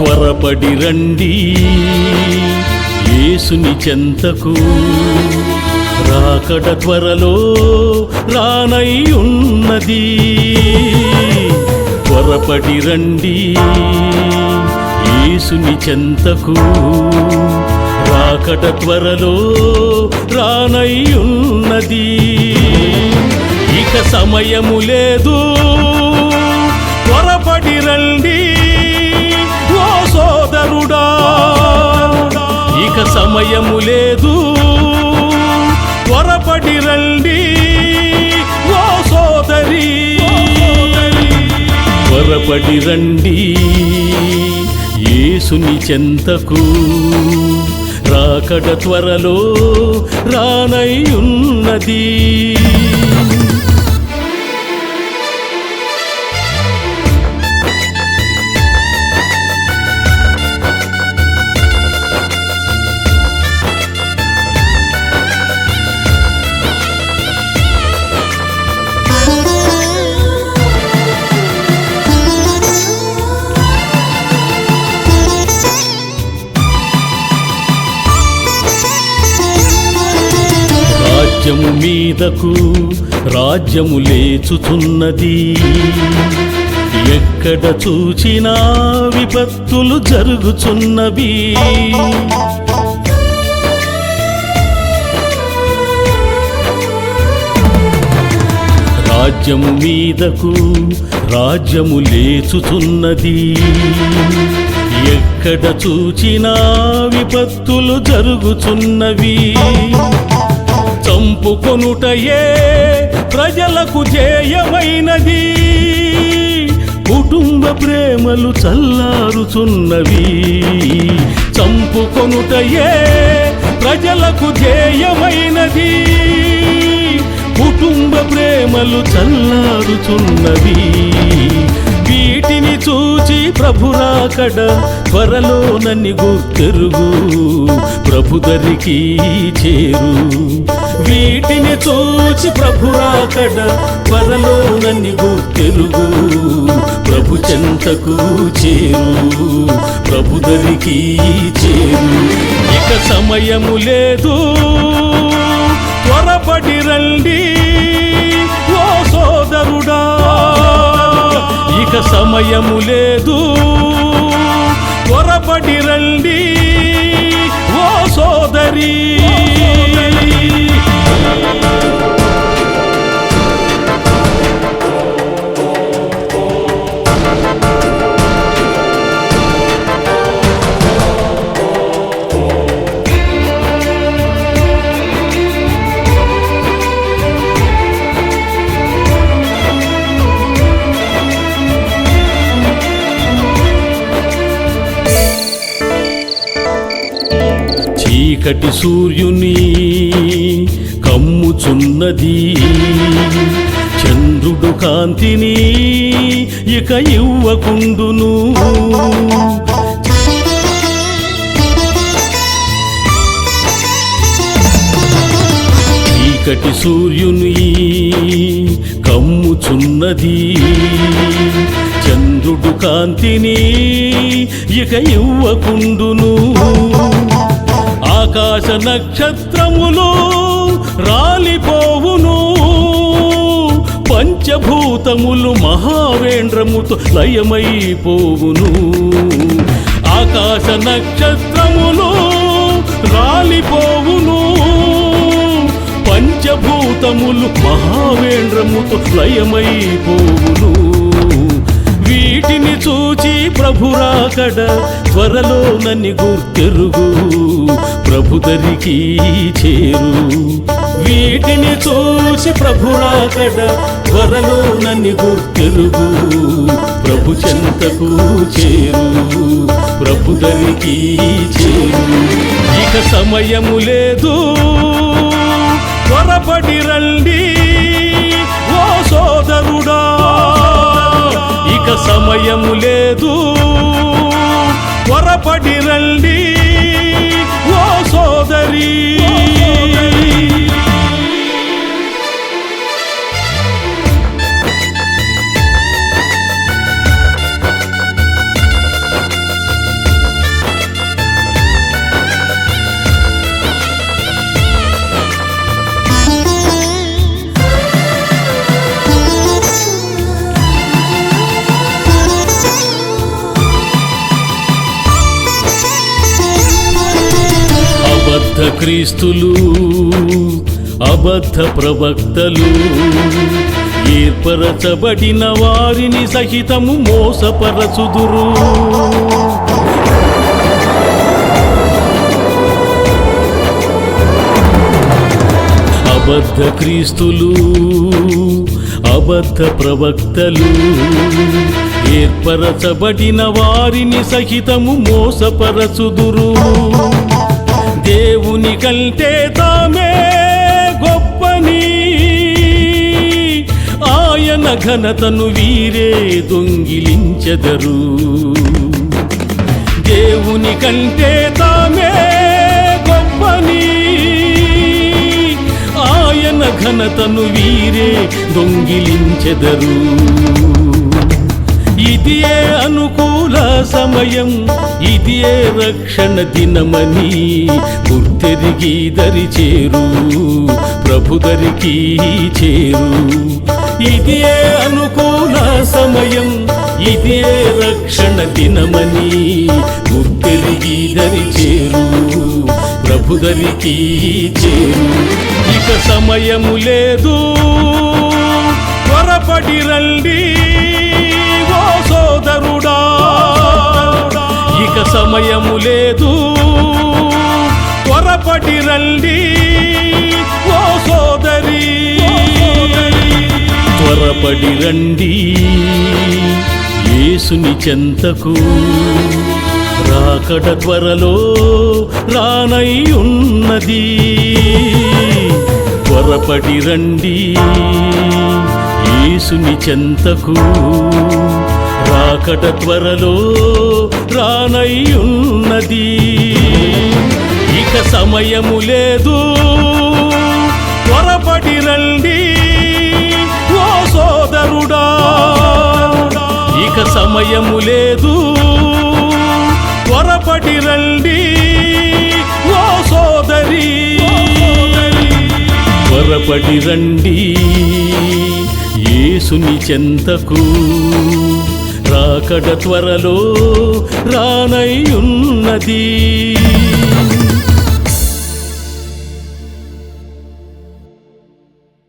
త్వరపడి రండి యేసుని చెంతకు, రాకడ త్వరలో రానై ఉన్నది. త్వరపడి రండి యేసుని చెంతకు, రాకడ త్వరలో రానై ఉన్నది. ఇక సమయము లేదు, త్వరపడి రండి ఓ సోదరుడా. ఇక సమయము లేదు, త్వరపడి రండి ఓ సోదరి. త్వరపడి రండి యేసుని చెంతకు, రాకడ త్వరలో రానై ఉన్నది. రాజ్యము మీదకు రాజ్యము లేచుచున్నది, ఎక్కడ చూచినా విపత్తులు జరుగుచున్నవి. రాజ్యము మీదకు రాజ్యము లేచుచున్నది, ఎక్కడ చూచినా విపత్తులు జరుగుచున్నవి. చంపుకొనుటయే ప్రజలకు ధ్యేయమైనది, కుటుంబ ప్రేమలు చల్లారుచున్నవి. చంపుకొనుటయే ప్రజలకు ధ్యేయమైనది, కుటుంబ ప్రేమలు చల్లారుచున్నవి. వీటిని చూచి ప్రభు రాకడ త్వరలోనని గుర్తెరుగు, ప్రభు దరికి చేరు. వీటిని చూచి ప్రభు రాకడ త్వరలోనని గుర్తెరుగు, ప్రభు చెంతకు చేరు, ప్రభు దరికి చేరు. ఇక సమయము లేదు, త్వరపడి రండి ఓ సోదరుడా. ఇక సమయము లేదు, త్వరపడి రండి ఓ సోదరి. చీకటి సూర్యుని కమ్ముచున్నది, చంద్రుడు కాంతిని ఇక ఇవ్వకుండును. చీకటి సూర్యుని కమ్ముచున్నది, చంద్రుడు కాంతిని ఇక ఇవ్వకుండును. ఆకాశ నక్షత్రములు రాలిపోవును, పంచభూతములు మహావేంద్రముతో లయమైపోవును. ఆకాశ నక్షత్రములు రాలిపోవును, పంచభూతములు మహావేంద్రముతో లయమైపోవును. వీటిని చూచి ప్రభు రాకడ త్వరలోనని గుర్తెరుగు, ప్రభు దరికి చేరు. వీటిని చూసి ప్రభు రాకడ త్వరలోనని గుర్తెరుగు, ప్రభు చెంతకు చేరు, ప్రభు దరికి చేరు. ఇక సమయము లేదు, త్వరపడి రండి ఓ సోదరుడా. ఇక సమయము లేదు, త్వరపడి రండి ఓ సోదరి. క్రీస్తులు అబద్ధ ప్రవక్తలు ఏర్పరచబడిన వారిని సహితము మోసపరచుదురు. అబద్ధ క్రీస్తులు అబద్ధ ప్రవక్తలు ఏర్పరచబడిన వారిని సహితము మోసపరచుదురు. దేవుని కంటే తామే గొప్పని ఆయన ఘనతను వీరే దొంగిలించెదరు. దేవుని కంటే తామే గొప్పని ఆయన ఘనతను వీరే దొంగిలించెదరు. ఇదియే అనుకూల సమయం, ఇదియే రక్షణ దినమని గుర్తెరిగి దరి చేరు, ప్రభు దరికి చేరు. ఇదియే అనుకూల సమయం, ఇదియే రక్షణ దినమని గుర్తెరిగి దరి చేరు, ప్రభు దరికి చేరు. ఇక సమయము లేదు, త్వరపడి రండి ఓ సోదరుడా. ఇక సమయము లేదు, త్వరపడి రండి ఓ సోదరి. త్వరపడి రండి యేసుని చెంతకు, రాకడ త్వరలో రానై ఉన్నది. త్వరపడి రండి యేసుని చెంతకు, రాకడ త్వరలో రానై ఉన్నది. ఇక సమయము లేదు, త్వరపడి రండి ఓ సోదరుడా. ఇక సమయము లేదు, త్వరపడి రండి ఓ సోదరి. త్వరపడి రండి యేసుని చెంతకు, రాకడ త్వరలో రానై ఉన్నది.